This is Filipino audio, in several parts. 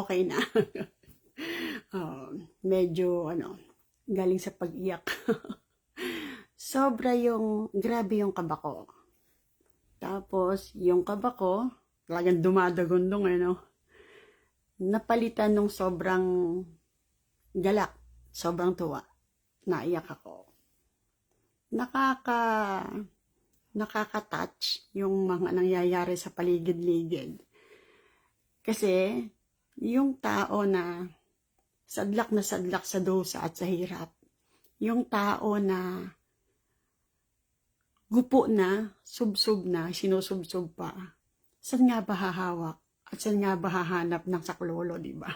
okay na. Medyo galing sa pag-iyak. Grabe yung kaba ko. Tapos, yung kaba ko, talagang dumadagundong napalitan nung sobrang galak, sobrang tuwa. Naiyak ako. Nakaka-touch yung mga nangyayari sa paligid-ligid. Kasi, yung tao na sadlak sa dusa at sa hirap, yung tao na gupo na, subsob na, sinusubsob pa, saan nga ba hahawak? At saan nga ba hahanap ng saklolo, di ba?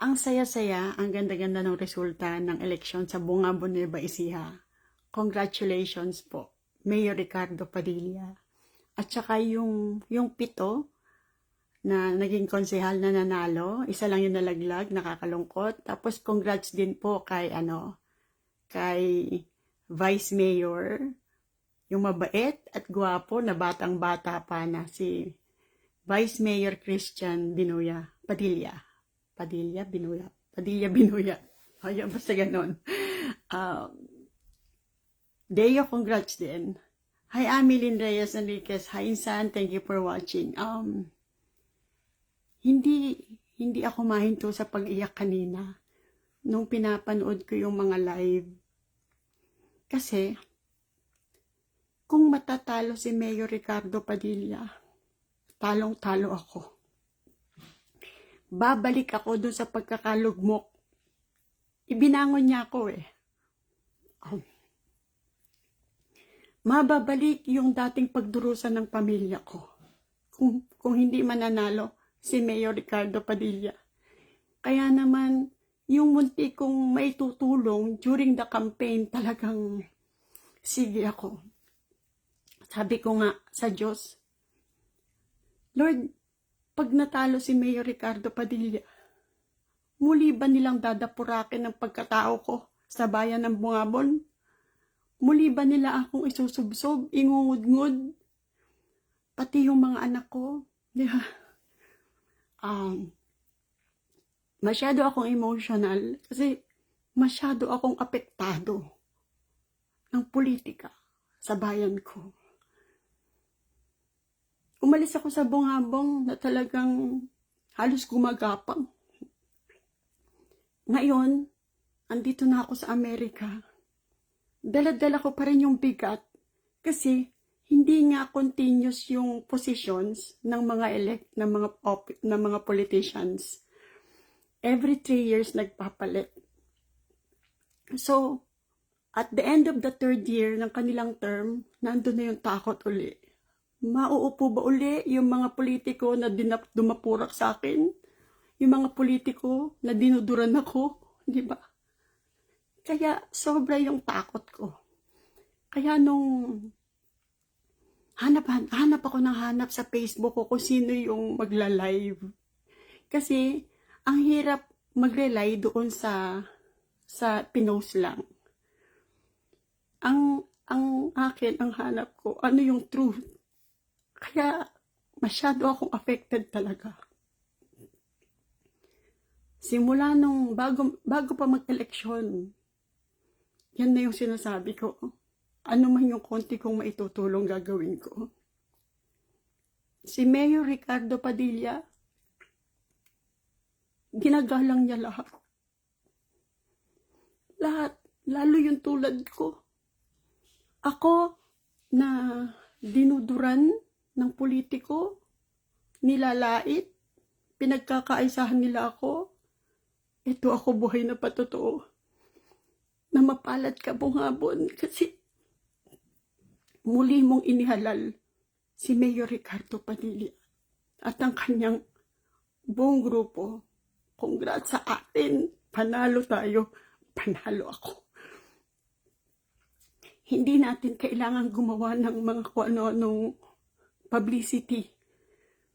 Ang saya-saya, ang ganda-ganda ng resulta ng eleksyon sa Bungabon, Nueva Ecija. Congratulations po, Mayor Ricardo Padilla. At saka yung 7 na naging konsehal na nanalo, isa lang yung nalaglag, nakakalungkot. Tapos congrats din po kay Vice Mayor, yung mabait at gwapo na batang-bata pa na si Vice Mayor Christian Padilla. Ayan, basta ganon. Deo, congrats din. Hi, Ameline Reyes Enriquez. Hi, Insan. Thank you for watching. Hindi ako mahinto sa pag-iyak kanina nung pinapanood ko yung mga live. Kasi, kung matatalo si Mayor Ricardo Padilla, talong-talo ako. Babalik ako dun sa pagkakalugmok. Ibinangon niya ako Mababalik yung dating pagdurusan ng pamilya ko. Kung hindi mananalo si Mayor Ricardo Padilla. Kaya naman, yung munti kong maitutulong during the campaign, talagang sige ako. Sabi ko nga sa Diyos, Lord, pag natalo si Mayor Ricardo Padilla, muli ba nilang dadapurakin ang pagkatao ko sa bayan ng Bungabon? Muli ba nila akong isusubsob, ingungudngud? Pati yung mga anak ko. Masyado akong emotional kasi masyado akong apektado ng politika sa bayan ko. Umalis ako sa Bungabon na talagang halos gumagapang. Ngayon, andito na ako sa Amerika. Dala-dala ko pa rin yung bigat kasi hindi nga continuous yung positions ng mga politicians. Every 3 years nagpapalit. So, at the end of the 3rd year ng kanilang term, nandun na yung takot uli. Mauupo ba uli yung mga politiko na dumapurak sa akin? Yung mga politiko na dinuduran ako? Di ba? Kaya sobra yung takot ko. Kaya nung hanap ako ng hanap sa Facebook ko kung sino yung magla-live. Kasi ang hirap mag-rely doon sa pinost lang. Ang akin, ang hanap ko, ano yung truth. Kaya masyado akong affected talaga. Simula nung bago pa mag-eleksyon, yan na yung sinasabi ko. Ano man yung konti kong maitutulong gagawin ko. Si Mayor Ricardo Padilla, ginagalang niya lahat. Lahat, lalo yung tulad ko. Ako na dinuduran ng politiko, nilalait, pinagkakaisahan nila ako. Ito ako buhay na patotoo. Na mapalad ka, Bungabon, kasi muli mong inihalal si Mayor Ricardo Padilla at ang kanyang buong grupo. Congrats sa atin. Panalo tayo. Panalo ako. Hindi natin kailangan gumawa ng mga ano-anong publicity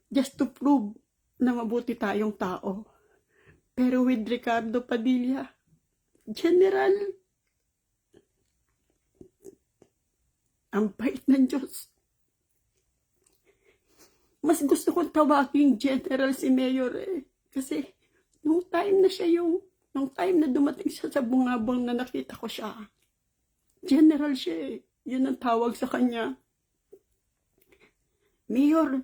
just to prove na mabuti tayong tao. Pero with Ricardo Padilla, General, ang bait ng Diyos. Mas gusto kong tawaging General si Mayor eh. Kasi nung time na dumating siya sa Bungabong na nakita ko siya, General siya eh. Yun ang tawag sa kanya. Mayor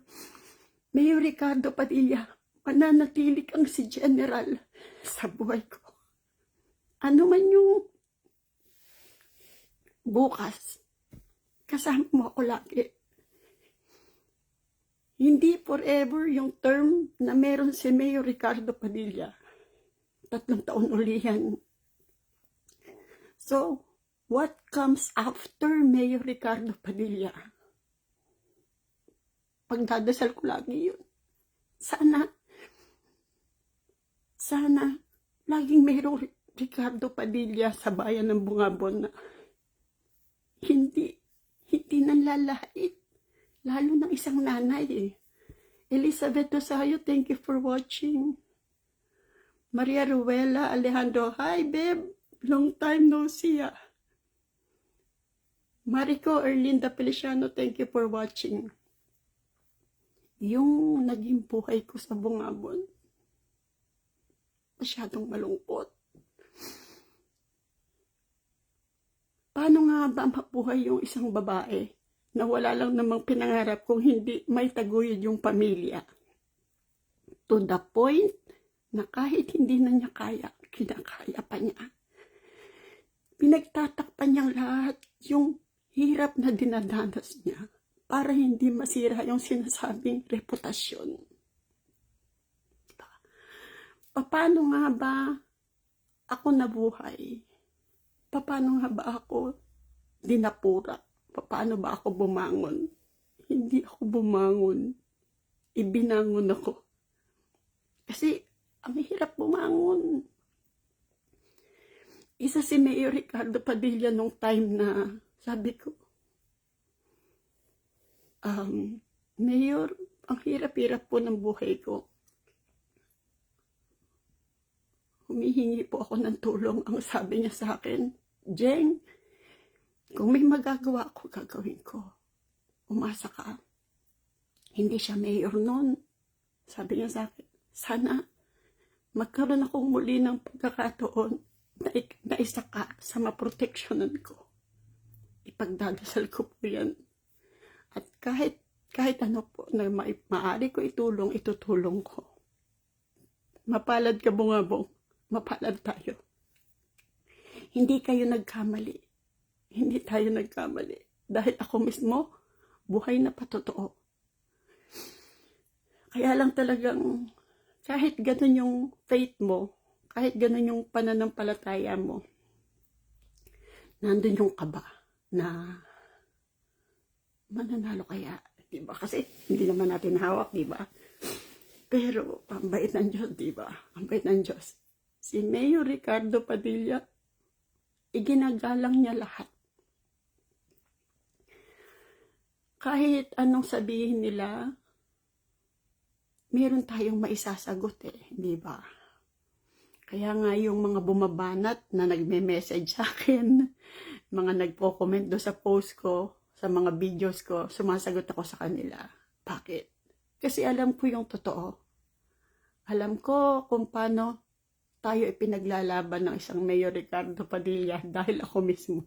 Ricardo Padilla, mananatili kang si General sa buhay ko. Ano man yung bukas, kasama mo ako lagi. Hindi forever yung term na meron si Mayor Ricardo Padilla. 3 taon uli yan. So, what comes after Mayor Ricardo Padilla? Pagdadasal ko lagi yun. Sana, laging Mayor Ricardo Padilla sa bayan ng Bungabon na hindi nanlalait. Lalo ng isang nanay eh. Elizabeth Dosayo, thank you for watching. Maria Ruela Alejandro, hi babe, long time no see. Marico Erlinda Feliciano, thank you for watching. Yung naging buhay ko sa Bungabon, masyadong malungkot. Paano nga ba mabuhay yung isang babae na wala lang namang pinangarap kung hindi may taguyod yung pamilya? To the point na kahit hindi na niya kaya, kinakaya pa niya. Pinagtatakpan niyang lahat yung hirap na dinadanas niya para hindi masira yung sinasabing reputasyon. Paano nga ba ako nabuhay? Paano nga ba ako dinapura? Paano ba ako bumangon? Hindi ako bumangon. Ibinangon ako. Kasi, ang hirap bumangon. Isa si Mayor Ricardo Padilla nung time na sabi ko, Mayor, ang hirap-hirap po ng buhay ko. Humihingi po ako ng tulong. Ang sabi niya sa akin, Jeng, kung may magagawa ako, gagawin ko. Umasa ka. Hindi siya mayor noon. Sabi niya sa akin, sana magkaroon akong muli ng pagkakataon na isa ka sa maproteksyonan ko. Ipagdadasal ko po yan. At kahit ano po na maaari ko itutulong ko. Mapalad ka, Bungabong. Mapalad tayo. Hindi kayo nagkamali. Hindi tayo nagkamali. Dahil ako mismo, buhay na patotoo. Kaya lang talagang, kahit ganun yung faith mo, kahit ganun yung pananampalataya mo, nandun yung kaba na mananalo kaya, diba? Kasi hindi naman natin hawak, diba? Pero, ang bait ng Diyos, diba? Ang bait ng Diyos. Si Mayor Ricardo Padilla, iginagalang niya lahat. Kahit anong sabihin nila, meron tayong maisasagot eh, di ba? Kaya nga yung mga bumabanat na nagme-message sa akin, mga nagpo-comment do sa post ko, sa mga videos ko, sumasagot ako sa kanila. Bakit? Kasi alam ko yung totoo. Alam ko kung paano tayo ipinaglalaban ng isang Mayor Ricardo Padilla dahil ako mismo.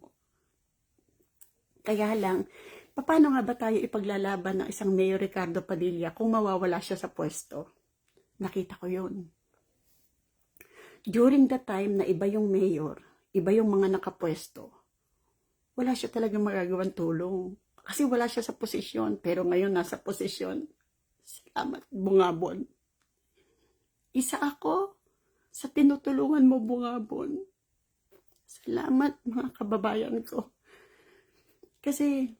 Kaya lang, paano nga ba tayo ipaglalaban ng isang Mayor Ricardo Padilla kung mawawala siya sa pwesto? Nakita ko yun. During the time na iba yung mayor, iba yung mga nakapwesto, wala siya talagang magagawang tulong. Kasi wala siya sa posisyon, pero ngayon nasa posisyon. Salamat, Bungabon. Isa ako sa tinutulungan mo, Bungabon. Salamat, mga kababayan ko. Kasi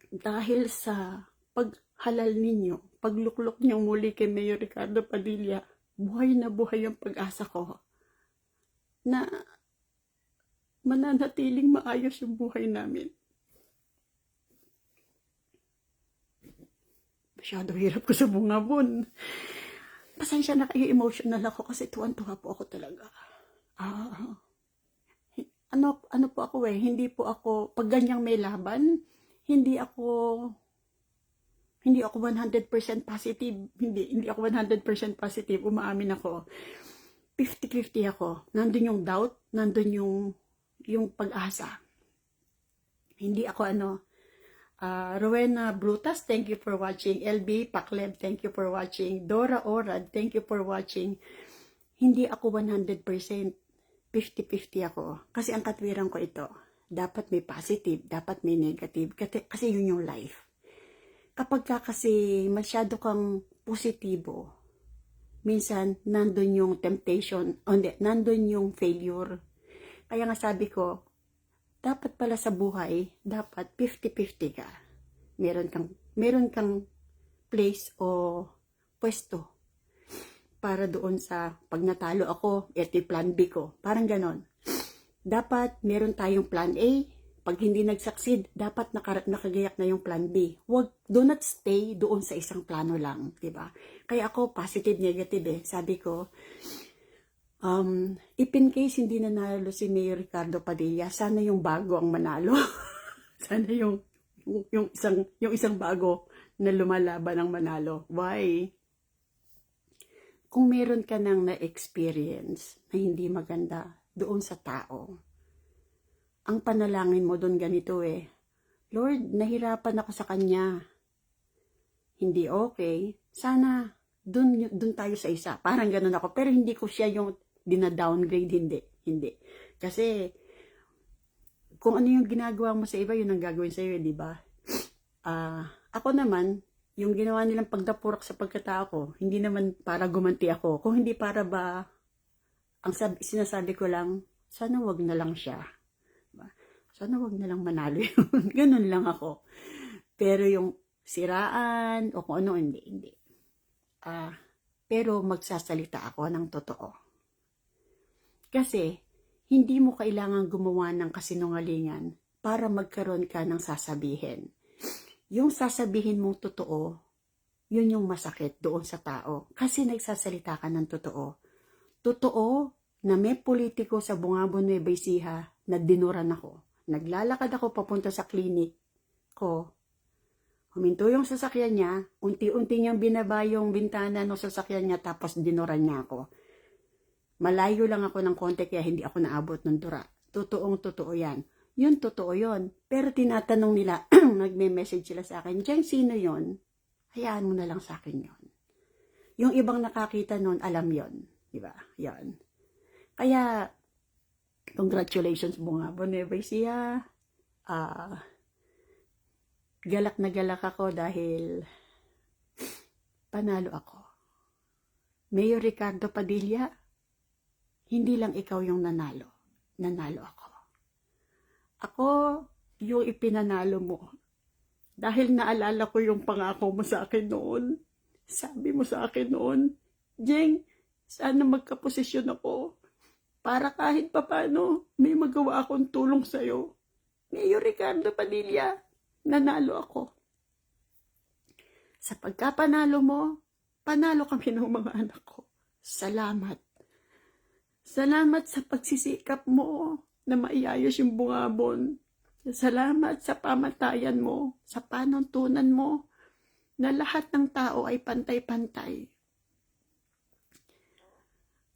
dahil sa paghalal ninyo, pagluklok niyong muli kay Mayor Ricardo Padilla, buhay na buhay ang pag-asa ko na mananatiling maayos yung buhay namin. Masyado hirap ko sa Bungabon. Pasensya na kayo, emotional ako kasi tuwan-tuwa po ako talaga. Ano po ako hindi po ako, pag ganyang may laban, hindi Hindi ako 100% positive. Hindi ako 100% positive. Umaamin ako. 50-50 ako. Nandun yung doubt, nandun yung pag-asa. Hindi ako Rowena Brutas, thank you for watching. LB Pakleb, thank you for watching. Dora Orad, thank you for watching. Hindi ako 100%. 50-50 ako. Kasi ang katwiran ko ito. Dapat may positive, dapat may negative. Kasi yun yung life. Kapag ka kasi masyado kang positibo, minsan nandun yung temptation, nandun yung failure. Kaya nga sabi ko, dapat pala sa buhay, dapat 50-50 ka. Meron kang place o pwesto para doon sa pag natalo ako, ito yung plan B ko. Parang ganon. Dapat meron tayong plan A. Pag hindi nag-succeed, dapat nakagayak na yung plan B. Do not stay doon sa isang plano lang, di ba? Kaya ako, positive, negative Sabi ko, if in case hindi nanalo si Mayor Ricardo Padilla, sana yung bago ang manalo. Sana yung isang bago na lumalaban ang manalo. Why? Kung meron ka nang na-experience na hindi maganda doon sa tao, ang panalangin mo doon ganito Lord, nahirapan ako sa kanya. Hindi okay. Sana doon tayo sa isa. Parang ganun ako. Pero hindi ko siya yung dina-downgrade. Hindi. Kasi kung ano yung ginagawa mo sa iba, yun ang gagawin sa iyo, di ba? Ako naman, yung ginawa nilang pagdapurak sa pagkatao ko, hindi naman para gumanti ako. Kung hindi para ba, sinasabi ko lang, sana wag na lang siya. Sana wag na lang manalo yun. Ganun lang ako. Pero yung siraan o kung ano, hindi. Pero magsasalita ako ng totoo. Kasi, hindi mo kailangan gumawa ng kasinungalingan para magkaroon ka ng sasabihin. Yung sasabihin mong totoo, yun yung masakit doon sa tao. Kasi nagsasalita ka ng totoo. Totoo na may politiko sa Bungabon, Nueva Ecija na dinuran ako. Naglalakad ako papunta sa clinic ko. Huminto yung sasakyan niya, unti-unti niyang binaba yung bintana ng sasakyan niya tapos dinuran niya ako. Malayo lang ako ng konti kaya hindi ako naabot ng dura. Totoo yan. Yun, totoo yun. Pero tinatanong nila, nagme-message sila sa akin, Jeng, sino yun? Hayaan mo na lang sa akin yun. Yung ibang nakakita nun, alam yun. Diba? Yan. Kaya, congratulations Bungabon, Nueva Ecija. Galak na galak ako dahil panalo ako. Mayor Ricardo Padilla, hindi lang ikaw yung nanalo. Nanalo ako. Ako yung ipinanalo mo. Dahil naalala ko yung pangako mo sa akin noon. Sabi mo sa akin noon, Jeng, sana magkaposisyon ako. Para kahit papano, may magawa akong tulong sa'yo. Mayor Ricardo Padilla, nanalo ako. Sa pagkapanalo mo, panalo kami ng mga anak ko. Salamat. Salamat sa pagsisikap mo na maiayos yung Bungabon. Salamat sa pamatayan mo, sa panuntunan mo, na lahat ng tao ay pantay-pantay.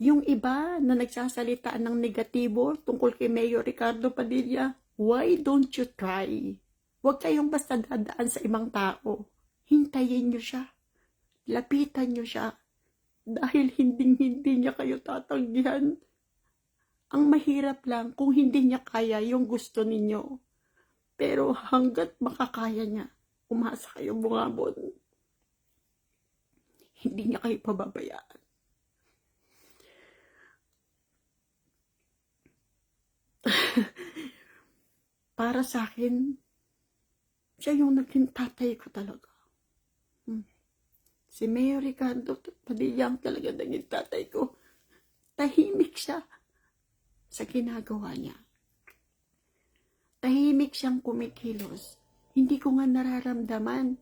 Yung iba na nagsasalita ng negatibo tungkol kay Mayor Ricardo Padilla, why don't you try? Huwag kayong basta dadaan sa ibang tao. Hintayin nyo siya. Lapitan nyo siya. Dahil hindi niya kayo tatanggihan. Ang mahirap lang kung hindi niya kaya yung gusto ninyo. Pero hanggat makakaya niya, umasa kayo Bungabon. Hindi niya kayo pababayaan. Para sa akin, siya yung naging tatay ko talaga. Si Mayor Ricardo Padilla talaga naging tatay ko. Tahimik siya sa ginagawa niya. Tahimik siyang kumikilos. Hindi ko nga nararamdaman.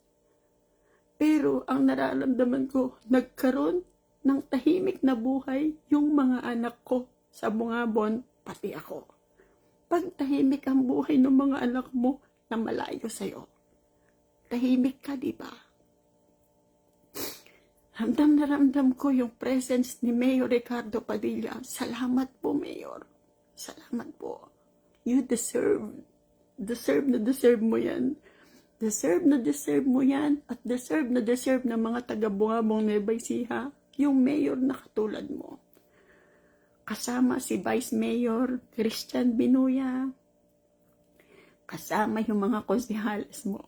Pero ang nararamdaman ko, nagkaroon ng tahimik na buhay yung mga anak ko sa Bungabon, pati ako. Pag tahimik ang buhay ng mga anak mo na malayo sa'yo, tahimik ka, di ba? Ramdam na ramdam ko yung presence ni Mayor Ricardo Padilla. Salamat po, Mayor. Salamat po. You deserve. Deserve mo yan. Deserve mo yan. At deserve ng mga taga-Bungabong Nueva Ecija. Yung mayor na katulad mo. Kasama si Vice Mayor Christian Binuya. Kasama yung mga konsehales mo.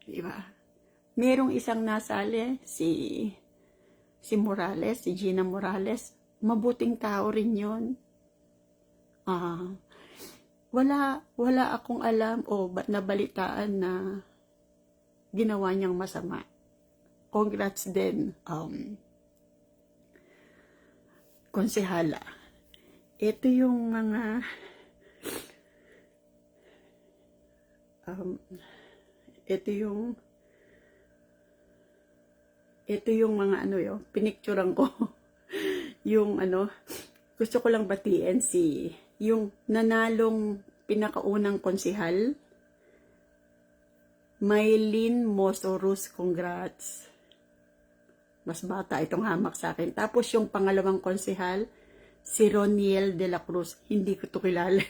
Diba? Merong isang nasali, si Morales, si Gina Morales. Mabuting tao rin yun. Wala akong alam o nabalitaan na ginawa niyang masama. Congrats din, konsehala. Ito yung mga ito yung mga pinicturean ko. Yung gusto ko lang batiin yung nanalong pinakaunang konsehal, Maylin Mosorus, congrats. Mas bata itong hamak sa akin. Tapos yung pangalawang konsehal, si Roniel de la Cruz. Hindi ko to kilala.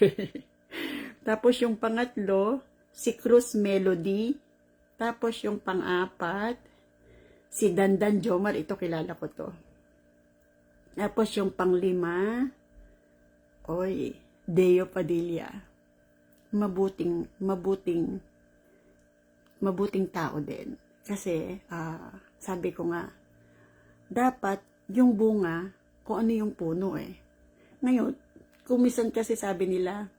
Tapos yung pangatlo, si Cruz Melody. Tapos yung pang-apat, si Dandan Jomar. Ito kilala ko to. Tapos yung panglima, Deo Padilla. Mabuting tao din. Kasi, sabi ko nga, dapat yung bunga, kung ano yung puno Ngayon, kumisan kasi sabi nila,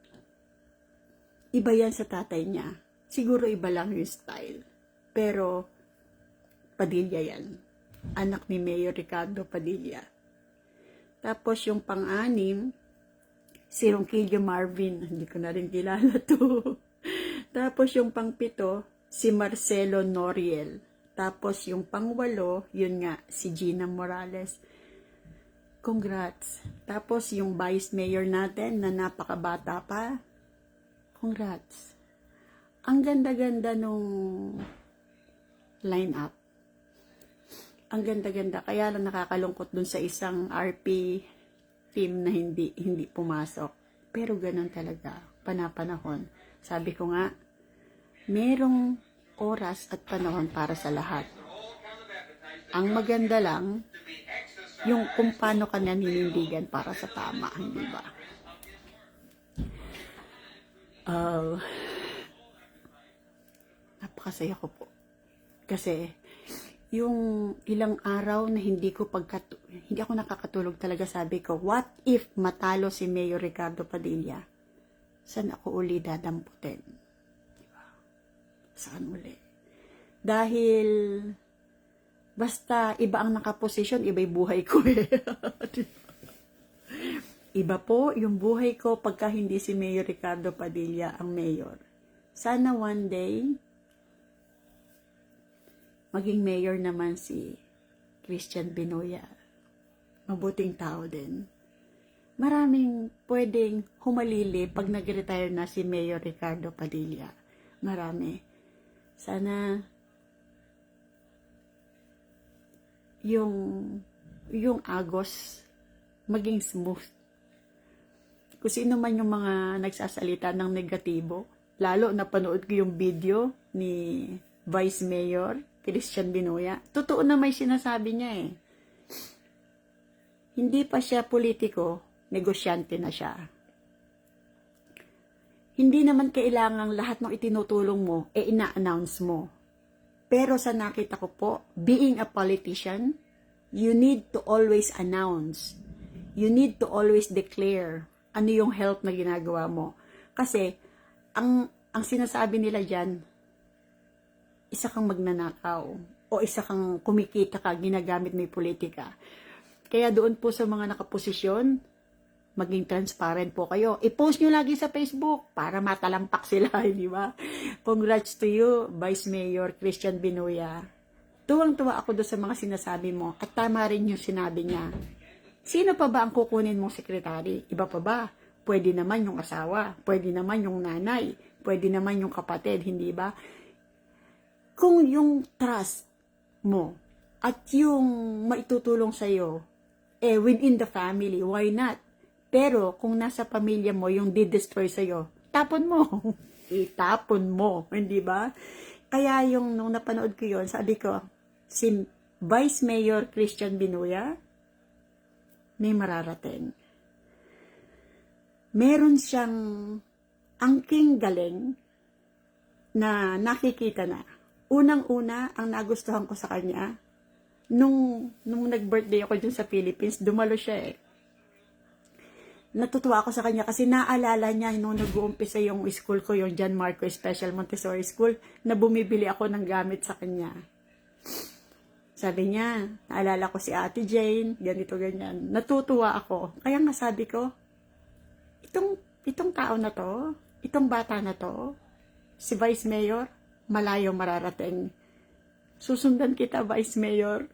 iba yan sa tatay niya. Siguro iba lang yung style. Pero, Padilla yan. Anak ni Mayor Ricardo Padilla. Tapos yung pang-anim, si Ronquillo Marvin. Hindi ko na rin kilala to. Tapos yung pang-pito, si Marcelo Noriel. Tapos yung pang-walo, yun nga, si Gina Morales. Congrats. Tapos yung vice mayor natin na napakabata pa. Congrats. Ang ganda-ganda nung line-up. Ang ganda-ganda. Kaya lang nakakalungkot dun sa isang RP team na hindi pumasok. Pero ganun talaga. Panapanahon. Sabi ko nga, merong oras at panahon para sa lahat. Ang maganda lang, yung kung paano ka naninindigan para sa tama, hindi ba? Napakasaya ko po. Kasi, yung ilang araw na hindi ako nakakatulog talaga, sabi ko, what if matalo si Mayor Ricardo Padilla? Saan ako uli dadamputin? Diba? Saan uli? Dahil, basta iba ang nakaposisyon, iba yung buhay ko Iba po yung buhay ko pagka hindi si Mayor Ricardo Padilla ang mayor. Sana one day, maging mayor naman si Christian Binuya. Mabuting tao din. Maraming pwedeng humalili pag nag-retire na si Mayor Ricardo Padilla. Marami. Sana yung Agos maging smooth. Kung sino man yung mga nagsasalita ng negatibo, lalo napanood ko yung video ni Vice Mayor Christian Binuya. Totoo na may sinasabi niya Hindi pa siya politiko, negosyante na siya. Hindi naman kailangang lahat ng itinutulong mo, ina-announce mo. Pero sa nakita ko po, being a politician, you need to always announce. You need to always declare ano yung help na ginagawa mo. Kasi, ang sinasabi nila dyan, isa kang magnanakaw o isa kang kumikita ka, ginagamit mo yung politika. Kaya doon po sa mga nakaposisyon, maging transparent po kayo. I-post nyo lagi sa Facebook para matalampak sila, di ba? Congrats to you, Vice Mayor Christian Binuya. Tuwang-tuwa ako doon sa mga sinasabi mo at tama rin yung sinabi niya. Sino pa ba ang kukunin mong sekretary? Iba pa ba? Pwede naman yung asawa, pwede naman yung nanay, pwede naman yung kapatid, hindi ba? Kung yung trust mo at yung maitutulong sa'yo, within the family, why not? Pero kung nasa pamilya mo yung di-destroy sa'yo, tapon mo. Itapon mo, hindi ba? Kaya yung nung napanood ko yun, sabi ko, si Vice Mayor Christian Binuya, may mararating. Meron siyang angking galing na nakikita na. Unang-una, ang nagustuhan ko sa kanya, nung nag-birthday ako dyan sa Philippines, dumalo siya eh. Natutuwa ako sa kanya kasi naalala niya nung nag-uumpisa yung school ko, yung John Marco Special Montessori School, na bumibili ako ng gamit sa kanya. Sabi niya, naalala ko si Ate Jane, ganito, ganyan. Natutuwa ako. Kaya nga sabi ko, itong tao na to, itong bata na to, si Vice Mayor, malayo mararating. Susundan kita, Vice Mayor.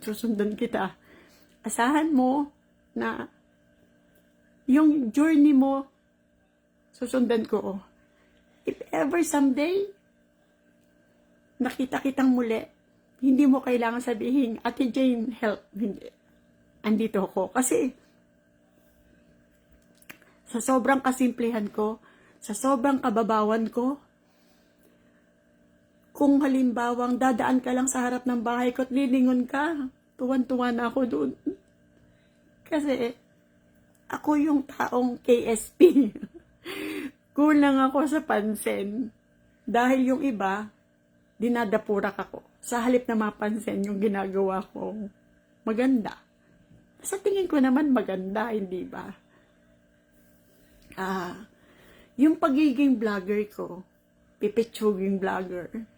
Susundan kita. Asahan mo na yung journey mo, susundan ko. If ever someday, nakita kitang muli, hindi mo kailangan sabihin, Ate Jane, help. Hindi. Andito ako. Kasi, sa sobrang kasimplihan ko, sa sobrang kababawan ko, kung halimbawang dadaan ka lang sa harap ng bahay ko at lilingon ka, tuwan-tuwa na ako doon. Kasi, ako yung taong KSP. Kulang ako sa pansin. Dahil yung iba, dinadapurak ako. Sa halip na mapansin yung ginagawa ko, maganda. Sa tingin ko naman maganda, hindi ba? Yung pagiging vlogger ko, pipitsuging vlogger,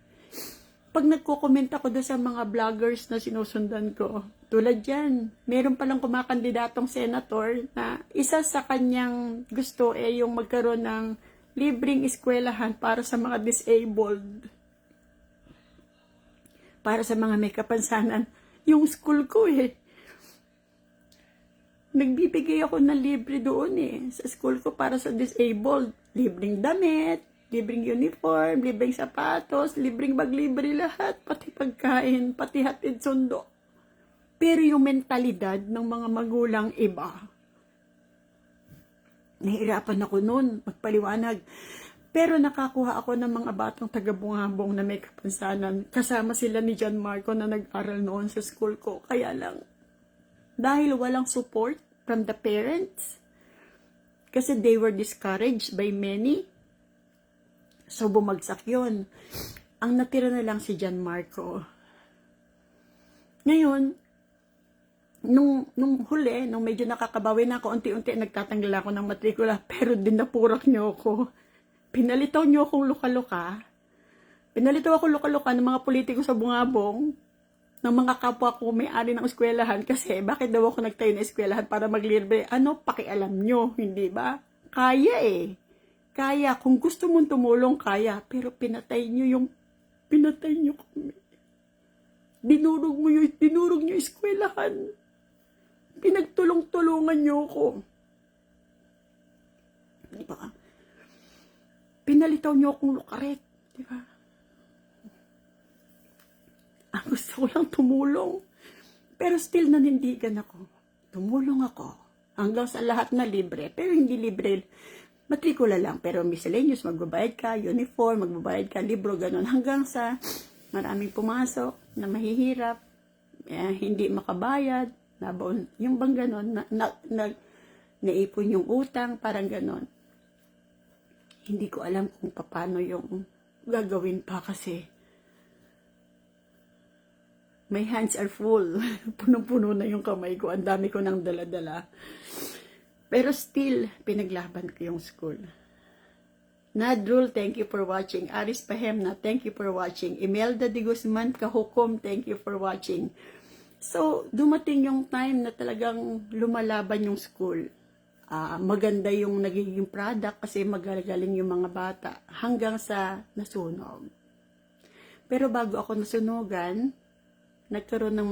pag nagko-comment ako doon sa mga vloggers na sinusundan ko, tulad yan, meron palang kumakandidatong senator na isa sa kanyang gusto yung magkaroon ng libreng eskwelahan para sa mga disabled. Para sa mga may kapansanan. Yung school ko nagbibigay ako ng libre doon sa school ko para sa disabled. Libreng damit, libreng uniform, libreng sapatos, libreng bag-libre lahat, pati pagkain, pati hatid sundo. Pero yung mentalidad ng mga magulang iba, nahirapan ako noon magpaliwanag. Pero nakakuha ako ng mga batang taga-bungabong na may kapansanan. Kasama sila ni John Marco na nag-aral noon sa school ko. Kaya lang, dahil walang support from the parents, kasi they were discouraged by many, so bumagsak yun. Ang natira na lang si John Marco. Ngayon, nung huli, nung medyo nakakabawi na ako, unti-unti nagtatanggal ako ng matrikula, pero dinapurak niyo ako. Pinalitaw niyo akong luka-luka. Pinalitaw ako luka-luka ng mga politiko sa Bungabong, ng mga kapwa ko may-ari ng eskwelahan, kasi bakit daw ako nagtayo ng eskwelahan para maglibre? Ano, pakialam niyo, hindi ba? Kaya Kaya, kung gusto mong tumulong, kaya. Pero pinatay niyo kami. Dinurog niyo eskwelahan. Pinagtulong-tulungan niyo ako. Di ba? Pinalitaw niyo akong lukaret. Di ba? Ang gusto ko lang tumulong. Pero still nanindigan ako. Tumulong ako. Hanggang sa lahat na libre. Pero hindi libre. Matrikula lang. Pero miscellaneous, magbabayad ka. Uniform, magbabayad ka. Libro, ganun. Hanggang sa maraming pumasok na mahihirap. Hindi makabayad. Nabaon. Yung bang ganun. Naipon yung utang. Parang ganun. Hindi ko alam kung paano yung gagawin pa kasi my hands are full. Punong-puno na yung kamay ko. Ang dami ko nang dala-dala. Pero still, pinaglaban ko yung school. Nadrul, thank you for watching. Aris Pahemna, thank you for watching. Imelda de Guzman, Kahukom, thank you for watching. So, dumating yung time na talagang lumalaban yung school. Maganda yung nagiging product kasi magagaling yung mga bata hanggang sa nasunog. Pero bago ako nasunugan, nagkaroon ng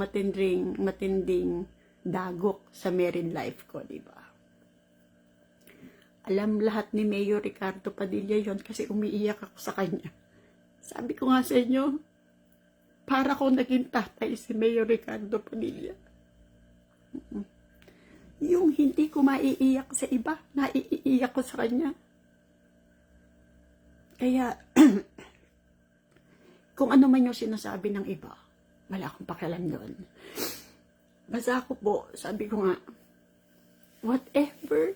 matinding dagok sa married life ko, di ba? Alam lahat ni Mayor Ricardo Padilla yon kasi umiiyak ako sa kanya. Sabi ko nga sa inyo, para kung naging tatay si Mayor Ricardo Padilla. Yung hindi ko maiiyak sa iba, naiiyak ko sa kanya. Kaya, kung ano man yung sinasabi ng iba, wala akong pakialam doon. Basta ako po, sabi ko nga, whatever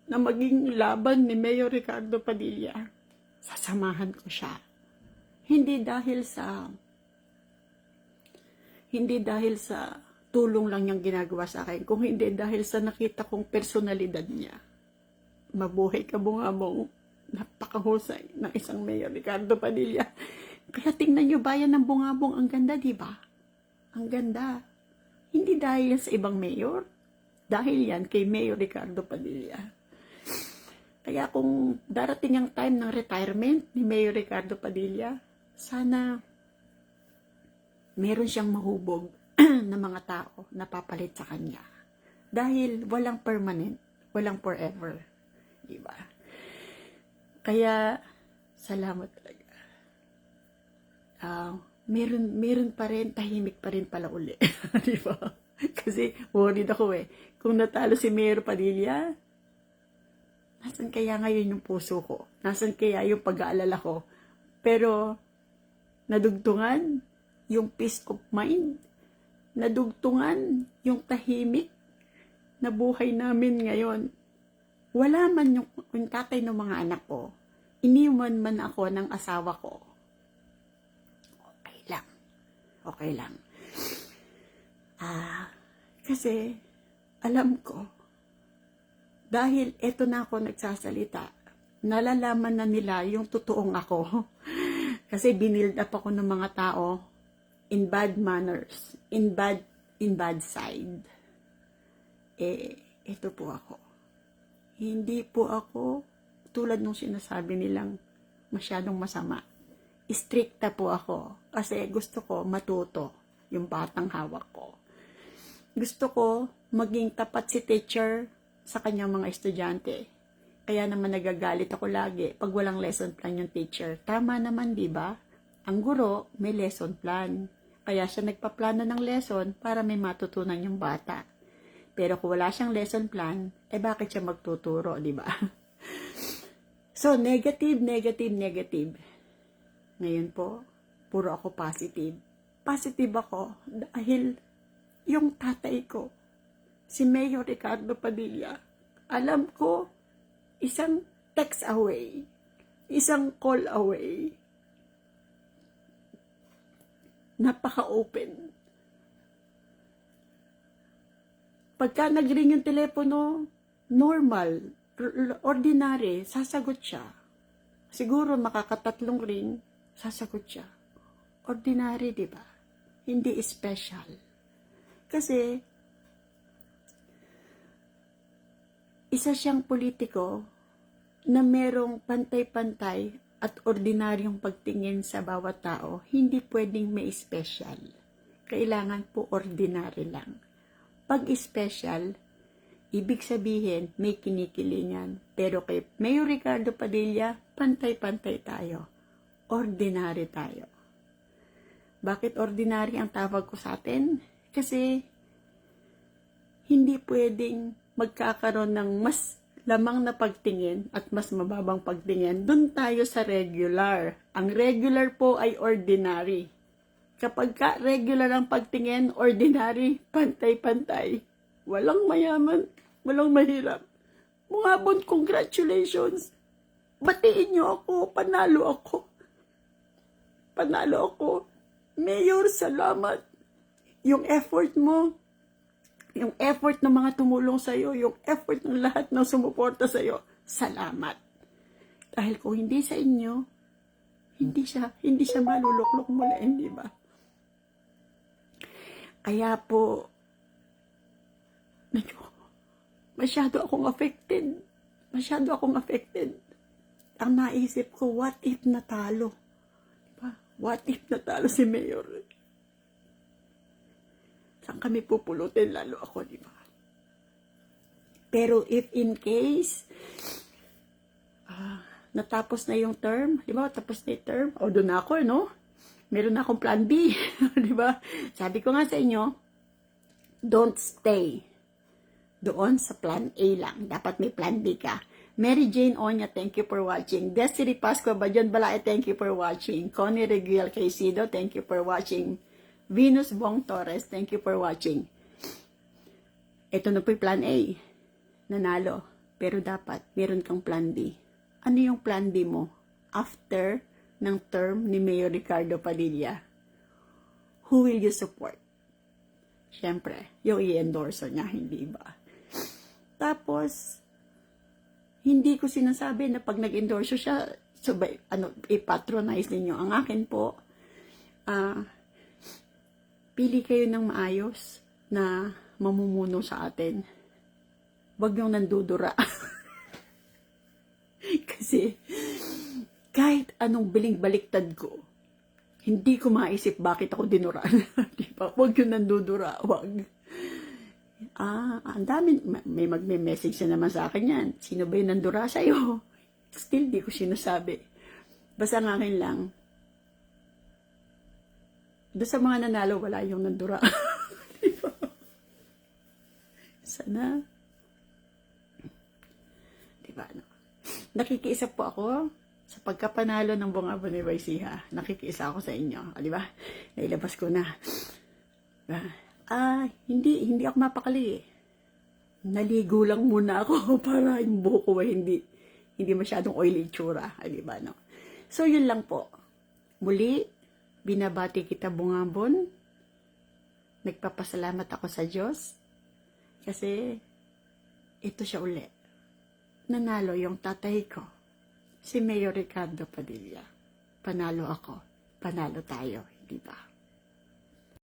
na maging laban ni Mayor Ricardo Padilla, sasamahan ko siya. Hindi dahil sa tulong lang niyang ginagawa sa akin, kung hindi dahil sa nakita kong personalidad niya. Mabuhay ka bungabong, napakahusay ng isang Mayor Ricardo Padilla. Kaya tingnan niyo, bayan ng Bungabong, ang ganda, di ba? Ang ganda. Hindi dahil sa ibang mayor, dahil yan kay Mayor Ricardo Padilla. Kaya kung darating ang time ng retirement ni Mayor Ricardo Padilla, sana meron siyang mahubog na mga tao na papalit sa kanya. Dahil walang permanent, walang forever. Diba? Kaya, salamat talaga. Meron pa rin, tahimik pa rin pala uli. Diba? Kasi worried ako Kung natalo si Mayor Padilla, nasan kaya ngayon yung puso ko? Nasan kaya yung pag-aalala ko? Pero, nadugtungan yung peace of mind, nadugtungan yung tahimik na buhay namin ngayon. Wala man yung tatay ng mga anak ko, iniwan man ako ng asawa ko. Okay lang. Kasi alam ko, dahil eto na ako nagsasalita, nalalaman na nila yung totoong ako. Kasi binild up ako ng mga tao in bad manners, in bad side. Ito po ako. Hindi po ako tulad nung sinasabi nilang masyadong masama. Stricta po ako kasi gusto ko matuto yung batang hawak ko. Gusto ko maging tapat si teacher sa kanyang mga estudyante. Kaya naman nagagalit ako lagi pag walang lesson plan yung teacher. Tama naman, di ba? Ang guro may lesson plan. Kaya siya nagpaplano ng lesson para may matutunan yung bata. Pero kung wala siyang lesson plan, bakit siya magtuturo, di ba? So, negative. Ngayon po, puro ako positive. Positive ako dahil yung tatay ko, si Mayor Ricardo Padilla, alam ko, isang text away, isang call away, napaka-open. Pagka nag-ring yung telepono, normal, ordinary, sasagot siya. Siguro makakatatlong ring, sasagot siya. Ordinary, di ba? Hindi special. Kasi, isa siyang politiko na merong pantay-pantay at ordinaryong pagtingin sa bawat tao. Hindi pwedeng may special. Kailangan po ordinary lang. Pag special, ibig sabihin may kinikilingan. Pero kay Mayor Ricardo Padilla, pantay-pantay tayo. Ordinary tayo. Bakit ordinary ang tawag ko sa atin? Kasi hindi pwedeng magkakaroon ng mas lamang na pagtingin at mas mababang pagtingin. Doon tayo sa regular. Ang regular po ay ordinary. Kapag ka regular ang pagtingin, ordinary, pantay-pantay. Walang mayaman, walang mahirap. Mungabon, congratulations. Batiin niyo ako, panalo ako. Panalo ako. Mayor, salamat. Yung effort mo, yung effort ng mga tumulong sa'yo, yung effort ng lahat ng sumuporta sa'yo, salamat. Dahil kung hindi sa inyo, hindi siya maluluklok mula, hindi ba? Kaya po, masyado akong affected. Ang naisip ko, what if natalo? Diba? What if natalo si Mayor? Saan kami pupulutin? Lalo ako, di ba? Pero if in case, natapos na yung term, di ba? Tapos na yung term. O, doon ako, no? meron akong plan B. Di ba? Sabi ko nga sa inyo, don't stay doon sa plan A lang. Dapat may plan B ka. Mary Jane Onya, thank you for watching. Desiree Pasco Bajon Balae, thank you for watching. Connie Reguel Caicedo, thank you for watching. Venus Bong Torres, thank you for watching. Ito na po yung plan A. Nanalo. Pero dapat, meron kang plan B. Ano yung plan B mo? After ng term ni Mayor Ricardo Padilla, who will you support? Siyempre, yung i-endorser niya, hindi ba? Tapos, hindi ko sinasabi na pag nag-endorse siya, i-patronize ninyo. Ang akin po, pili kayo ng maayos na mamumuno sa atin. Huwag yung nandudura. Kasi, kahit anong biling-baliktad ko, hindi ko maisip bakit ako dinuraan. Diba? Huwag yung nandudura. Huwag. Ang dami, may magme-message na naman sa akin yan. Sino ba yung nandura sa'yo? Still, di ko sinasabi. Basta ang akin lang, doon sa mga nanalo, wala yung nandura. Diba? Sana. Diba, no? Nakikiisa po ako sa pagkapanalo ng Bungabon ni Baisiha. Nakikiisa ako sa inyo. Diba? Nailabas ko na. Diba? Hindi ako mapakali eh. Naligo lang muna ako para yung buhok ko hindi masyadong oily itsura. Diba, no? So, yun lang po. Muli, binabati kita Bungabon. Nagpapasalamat ako sa Diyos. Kasi, ito siya uli. Nanalo yung tatay ko. Si Mayor Ricardo Padilla. Panalo ako. Panalo tayo. Diba?